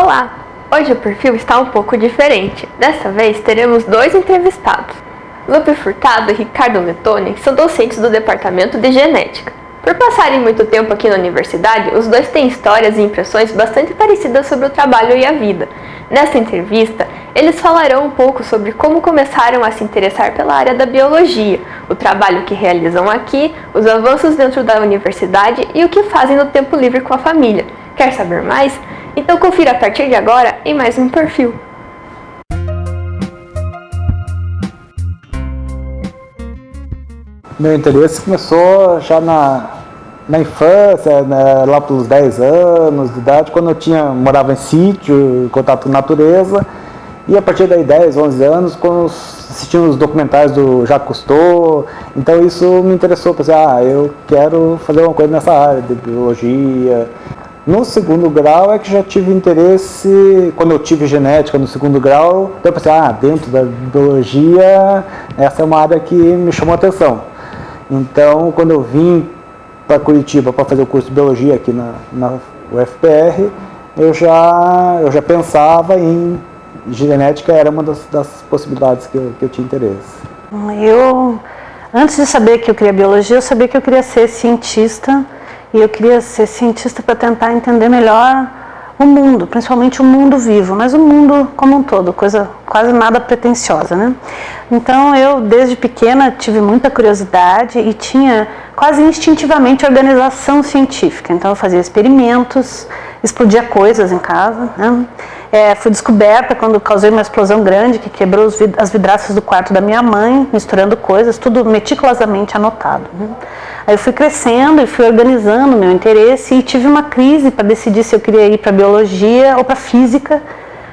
Olá! Hoje o perfil está um pouco diferente. Dessa vez teremos dois entrevistados. Lupe Furtado e Ricardo Mettoni são docentes do Departamento de Genética. Por passarem muito tempo aqui na universidade, os dois têm histórias e impressões bastante parecidas sobre o trabalho e a vida. Nesta entrevista, eles falarão um pouco sobre como começaram a se interessar pela área da biologia, o trabalho que realizam aqui, os avanços dentro da universidade e o que fazem no tempo livre com a família. Quer saber mais? Então confira a partir de agora em mais um perfil. Meu interesse começou já na infância, né, lá pelos 10 anos de idade, quando eu morava em sítio, em contato com a natureza, e a partir daí 10, 11 anos, quando assistia os documentários do Jacques Cousteau, então isso me interessou, pensei, eu quero fazer uma coisa nessa área de biologia. No segundo grau é que já tive interesse, quando eu tive genética no segundo grau, eu pensei, dentro da biologia, essa é uma área que me chamou a atenção. Então, quando eu vim para Curitiba para fazer o curso de biologia aqui na UFPR, eu já pensava em genética, era uma das possibilidades que eu tinha interesse. Antes de saber que eu queria biologia, eu sabia que eu queria ser cientista, e eu queria ser cientista para tentar entender melhor o mundo, principalmente o mundo vivo, mas o mundo como um todo, coisa quase nada pretensiosa, né? Então eu, desde pequena, tive muita curiosidade e tinha quase instintivamente organização científica. Então eu fazia experimentos, explodia coisas em casa, né? Fui descoberta quando causei uma explosão grande que quebrou as vidraças do quarto da minha mãe, misturando coisas, tudo meticulosamente anotado, né? Aí eu fui crescendo e fui organizando meu interesse e tive uma crise para decidir se eu queria ir para biologia ou para física,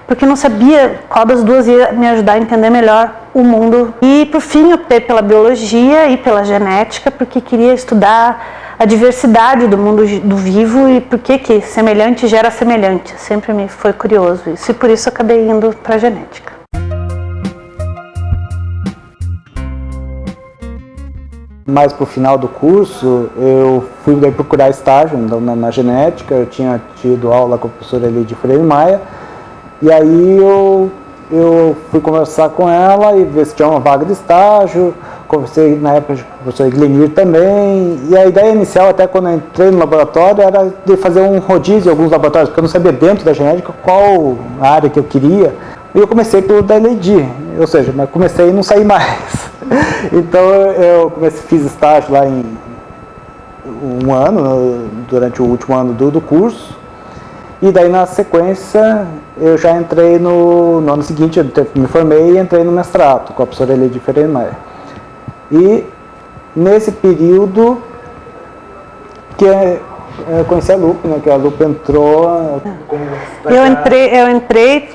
porque não sabia qual das duas ia me ajudar a entender melhor o mundo. E por fim optei pela biologia e pela genética, porque queria estudar a diversidade do mundo do vivo e por que semelhante gera semelhante. Sempre me foi curioso isso e por isso acabei indo para a genética. Mais para o final do curso, eu fui procurar estágio na genética, eu tinha tido aula com a professora Elide Freire Maia, e aí eu fui conversar com ela e ver se tinha uma vaga de estágio, conversei na época com o professor Glenir também, e a ideia inicial, até quando eu entrei no laboratório, era de fazer um rodízio em alguns laboratórios, porque eu não sabia dentro da genética qual área que eu queria, e eu comecei pelo da Elide, ou seja, mas comecei e não saí mais. Então eu fiz estágio lá em um ano, durante o último ano do curso, e daí na sequência eu já entrei no ano seguinte, eu me formei e entrei no mestrado com a professora Elide Freire Maia. E nesse período que eu conheci a Lupe, né, que a Lupe entrou...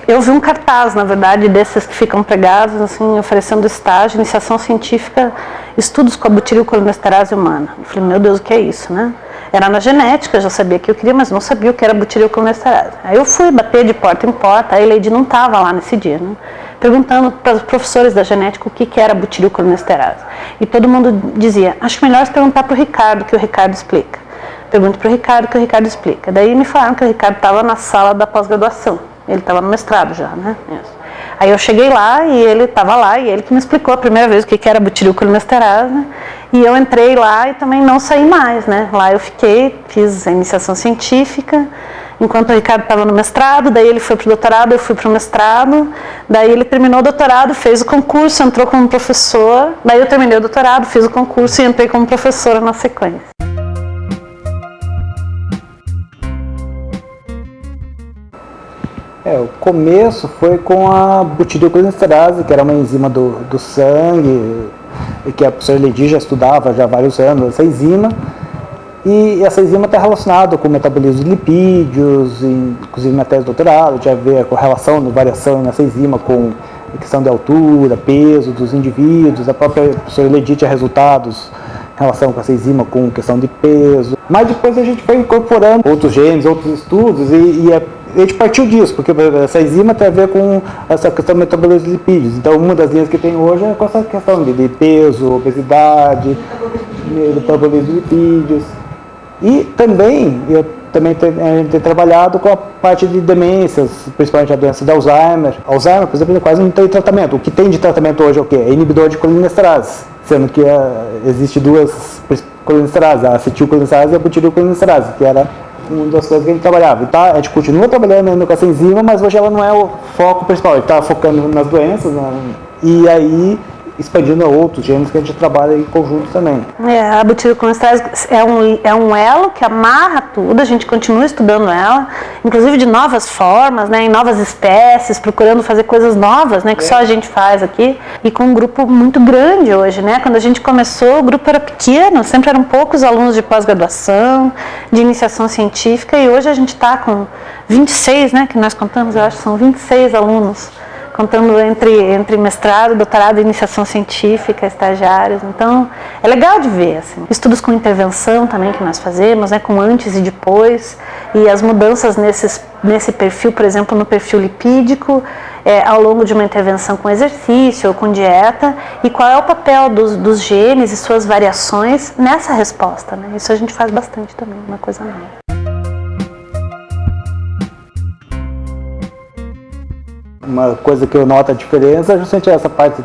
Eu vi um cartaz, na verdade, desses que ficam pregados, assim, oferecendo estágio, iniciação científica, estudos com a butirilcolinesterase humana. Eu falei, meu Deus, o que é isso, né? Era na genética, eu já sabia que eu queria, mas não sabia o que era butirilcolinesterase. Aí eu fui bater de porta em porta, a Elide não estava lá nesse dia, né? Perguntando para os professores da genética o que era butirilcolinesterase. E todo mundo dizia, acho melhor você perguntar para o Ricardo, que o Ricardo explica. Pergunto para o Ricardo, que o Ricardo explica. Daí me falaram que o Ricardo estava na sala da pós-graduação. Ele estava no mestrado já, né? Isso. Aí eu cheguei lá e ele estava lá e ele que me explicou a primeira vez o que era butirilcolinesterase, né? E eu entrei lá e também não saí mais, né? Lá eu fiquei, fiz a iniciação científica, enquanto o Ricardo estava no mestrado, daí ele foi para o doutorado, eu fui para o mestrado, daí ele terminou o doutorado, fez o concurso, entrou como professor, daí eu terminei o doutorado, fiz o concurso e entrei como professora na sequência. O começo foi com a butirilcolinesterase, que era uma enzima do sangue, que a professora Elide já estudava já há vários anos, essa enzima. E essa enzima está relacionada com o metabolismo de lipídios, inclusive na tese de doutorado, já vê a correlação de variação nessa enzima com a questão de altura, peso dos indivíduos. A própria professora Elide tinha resultados em relação com essa enzima com questão de peso. Mas depois a gente foi incorporando outros genes, outros estudos, e a gente partiu disso, porque essa enzima tem a ver com essa questão do metabolismo de lipídios. Então, uma das linhas que tem hoje é com essa questão de peso, obesidade, metabolismo de lipídios. E também eu também a gente tem trabalhado com a parte de demências, principalmente a doença de Alzheimer. Alzheimer, por exemplo, quase não tem tratamento. O que tem de tratamento hoje é o quê? É inibidor de colinesterase, sendo que existe duas colinesterases, a acetilcolinesterase e a butirylcolinesterase, que era uma das coisas que a gente trabalhava. Então, a gente continua trabalhando ainda com essa enzima, mas hoje ela não é o foco principal. A gente está focando nas doenças, né? E aí expandindo a outros genes que a gente trabalha em conjunto também. A butirylcolinesterase é um elo que amarra tudo, a gente continua estudando ela, inclusive de novas formas, né, em novas espécies, procurando fazer coisas novas, né, que só a gente faz aqui, e com um grupo muito grande hoje, né? Quando a gente começou, o grupo era pequeno, sempre eram poucos alunos de pós-graduação, de iniciação científica, e hoje a gente está com 26, né, que nós contamos, eu acho que são 26 alunos, contando entre mestrado, doutorado, iniciação científica, estagiários. Então, é legal de ver, assim. Estudos com intervenção também que nós fazemos, né, com antes e depois, e as mudanças nesse perfil, por exemplo, no perfil lipídico, ao longo de uma intervenção com exercício ou com dieta, e qual é o papel dos genes e suas variações nessa resposta, né? Isso a gente faz bastante também, uma coisa nova. Uma coisa que eu noto a diferença é justamente essa parte,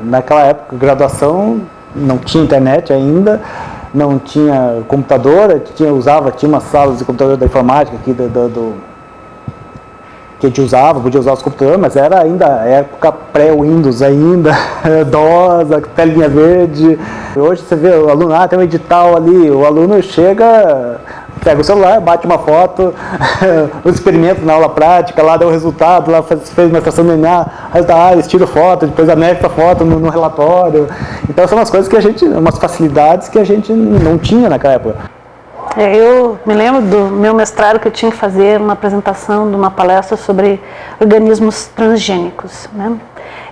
naquela época, graduação, não tinha internet ainda, não tinha computador, tinha umas salas de computador da informática aqui que a gente usava, podia usar os computadores, mas era ainda época pré-Windows ainda, DOS, telinha verde. Hoje você vê o aluno, tem um edital ali, o aluno chega, pega o celular, bate uma foto, o experimento na aula prática, lá deu o resultado, lá fez uma extração de DNA, eles tiram foto, depois anexa a foto no relatório. Então são umas coisas que umas facilidades que a gente não tinha naquela época. Eu me lembro do meu mestrado que eu tinha que fazer uma apresentação de uma palestra sobre organismos transgênicos, né?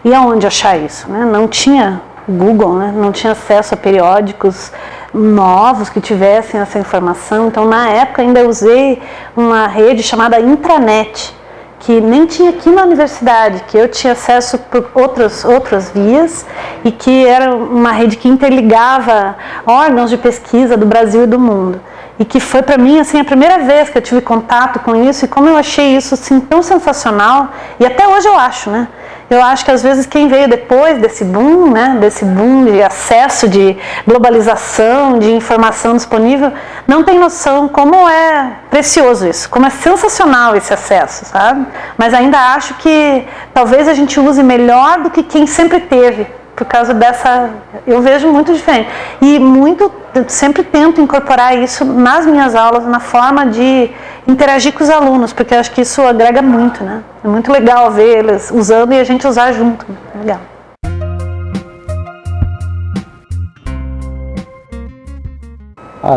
E aonde achar isso, né? Não tinha Google, né? Não tinha acesso a periódicos novos que tivessem essa informação. Então, na época, ainda usei uma rede chamada Intranet, que nem tinha aqui na universidade, que eu tinha acesso por outras vias, e que era uma rede que interligava órgãos de pesquisa do Brasil e do mundo. E que foi para mim assim, a primeira vez que eu tive contato com isso, e como eu achei isso assim, tão sensacional, e até hoje eu acho, né? Eu acho que às vezes quem veio depois desse boom, né, desse boom de acesso, de globalização, de informação disponível, não tem noção como é precioso isso, como é sensacional esse acesso, sabe? Mas ainda acho que talvez a gente use melhor do que quem sempre teve, por causa dessa, eu vejo muito diferente. E sempre tento incorporar isso nas minhas aulas, na forma de interagir com os alunos, porque eu acho que isso agrega muito, né? É muito legal ver eles usando e a gente usar junto. É legal.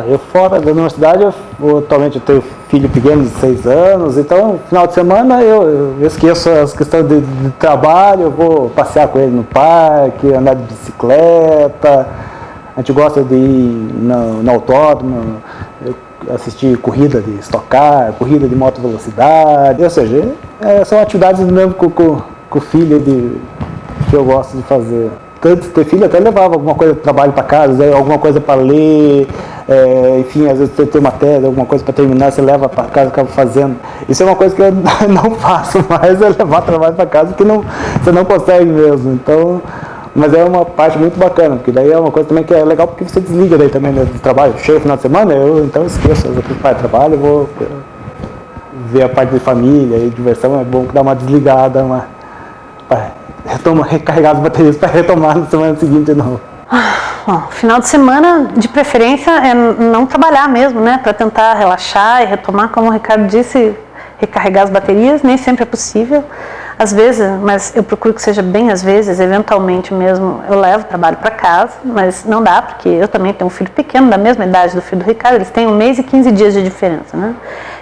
Eu fora da universidade, atualmente eu tenho filho pequeno de 6 anos, então no final de semana eu esqueço as questões de trabalho, eu vou passear com ele no parque, andar de bicicleta, a gente gosta de ir no autódromo, assistir corrida de Stock Car, corrida de moto velocidade, ou seja, são atividades mesmo com o filho que eu gosto de fazer. Antes de ter filho, até levava alguma coisa de trabalho para casa, alguma coisa para ler, enfim, às vezes você tem uma tese, alguma coisa para terminar, você leva para casa e acaba fazendo. Isso é uma coisa que eu não faço mais, é levar trabalho para casa, que você não consegue mesmo. Então, mas é uma parte muito bacana, porque daí é uma coisa também que é legal, porque você desliga daí também do trabalho. Chega no final de semana, eu então esqueço as outras partes do trabalho, eu vou ver a parte de família e diversão, é bom que dá uma desligada, recarregar as baterias para retomar na semana seguinte de novo. Bom, final de semana, de preferência, é não trabalhar mesmo, né? Para tentar relaxar e retomar, como o Ricardo disse, recarregar as baterias, nem sempre é possível. Às vezes, mas eu procuro que seja bem às vezes, eventualmente mesmo, eu levo trabalho para casa, mas não dá, porque eu também tenho um filho pequeno, da mesma idade do filho do Ricardo, eles têm 1 mês e 15 dias de diferença, né?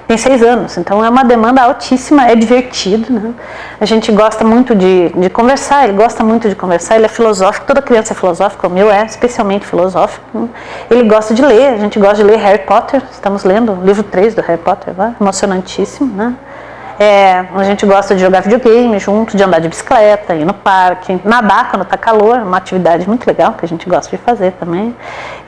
Tem 6 anos, então é uma demanda altíssima, é divertido, né? A gente gosta muito de conversar, ele gosta muito de conversar, ele é filosófico, toda criança é filosófica, o meu é especialmente filosófico, né? Ele gosta de ler, a gente gosta de ler Harry Potter, estamos lendo o livro 3 do Harry Potter, emocionantíssimo, né? A gente gosta de jogar videogame junto, de andar de bicicleta, ir no parque, nadar quando está calor, é uma atividade muito legal que a gente gosta de fazer também.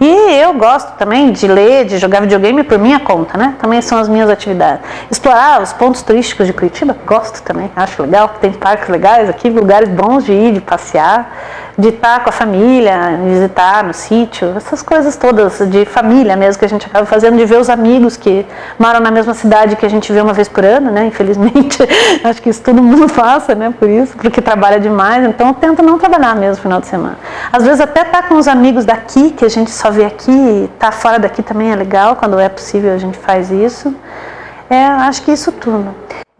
E eu gosto também de ler, de jogar videogame por minha conta, né? Também são as minhas atividades. Explorar os pontos turísticos de Curitiba, gosto também, acho legal, tem parques legais aqui, lugares bons de ir, de passear, de estar com a família, visitar no sítio, essas coisas todas de família mesmo que a gente acaba fazendo, de ver os amigos que moram na mesma cidade que a gente vê uma vez por ano, né? Infelizmente, acho que isso todo mundo passa, né? Por isso, porque trabalha demais, então eu tento não trabalhar mesmo no final de semana. Às vezes até estar com os amigos daqui, que a gente só vê aqui, estar fora daqui também é legal, quando é possível a gente faz isso. Acho que isso tudo.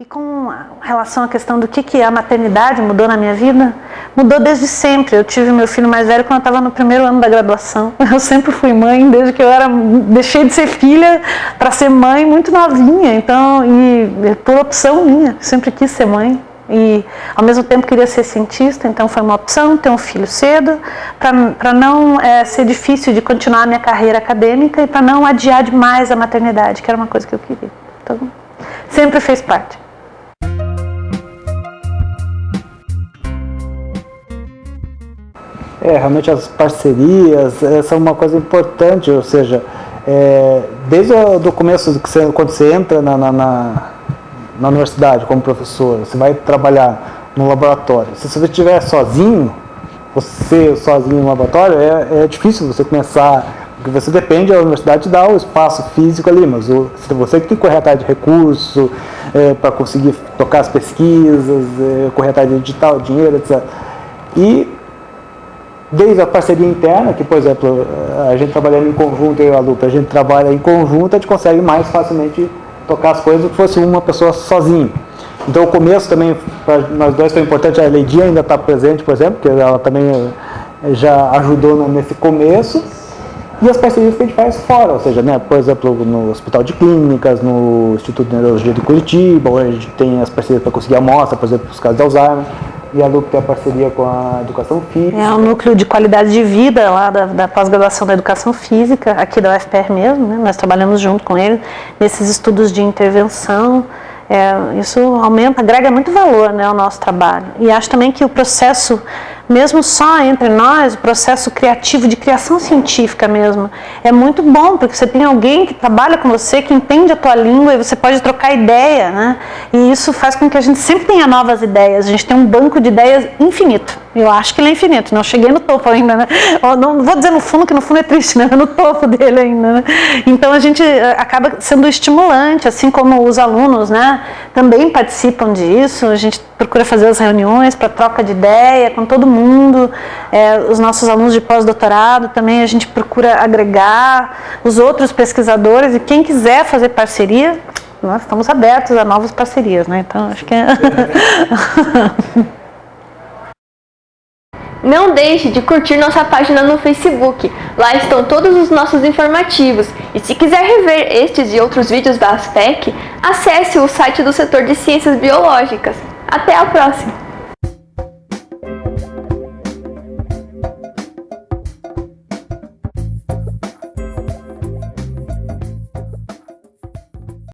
E com relação à questão do que a maternidade mudou na minha vida, mudou desde sempre. Eu tive meu filho mais velho quando eu estava no primeiro ano da graduação. Eu sempre fui mãe, desde que eu deixei de ser filha para ser mãe muito novinha. Então, e por opção minha, sempre quis ser mãe. E ao mesmo tempo queria ser cientista, então foi uma opção ter um filho cedo, para não ser difícil de continuar a minha carreira acadêmica e para não adiar demais a maternidade, que era uma coisa que eu queria. Então, sempre fez parte. Realmente as parcerias são uma coisa importante, ou seja, desde o começo, quando você entra na universidade como professor, você vai trabalhar no laboratório. Se você estiver sozinho, no laboratório, é difícil você começar, porque você depende, a universidade dá o espaço físico ali, mas você que tem que correr atrás de recurso para conseguir tocar as pesquisas, correr atrás de edital, dinheiro, etc. E desde a parceria interna, que, por exemplo, a gente trabalhando em conjunto, eu e a Lupe, a gente trabalha em conjunto, a gente consegue mais facilmente tocar as coisas do que fosse uma pessoa sozinha. Então, o começo também, para nós dois, foi importante. A Leidia ainda está presente, por exemplo, porque ela também já ajudou nesse começo. E as parcerias que a gente faz fora, ou seja, né, por exemplo, no Hospital de Clínicas, no Instituto de Neurologia de Curitiba, onde a gente tem as parcerias para conseguir amostra, por exemplo, para os casos de Alzheimer. E a Lupe tem a parceria com a Educação Física. É o núcleo de qualidade de vida lá da pós-graduação da Educação Física, aqui da UFPR mesmo, né? Nós trabalhamos junto com ele nesses estudos de intervenção. Isso agrega muito valor, né, ao nosso trabalho. E acho também que o processo, mesmo só entre nós, o processo criativo, de criação científica mesmo, é muito bom, porque você tem alguém que trabalha com você, que entende a tua língua e você pode trocar ideia, né? E isso faz com que a gente sempre tenha novas ideias, a gente tem um banco de ideias infinito. Eu acho que ele é infinito, não cheguei no topo ainda, né? Não vou dizer no fundo, que no fundo é triste, né? No topo dele ainda, né? Então a gente acaba sendo estimulante, assim como os alunos, né? Também participam disso, a gente procura fazer as reuniões para troca de ideia com todo mundo, os nossos alunos de pós-doutorado também a gente procura agregar, os outros pesquisadores, e quem quiser fazer parceria, nós estamos abertos a novas parcerias, né? Então acho que Não deixe de curtir nossa página no Facebook, lá estão todos os nossos informativos. E se quiser rever estes e outros vídeos da ASPEC, acesse o site do setor de Ciências Biológicas. Até a próxima!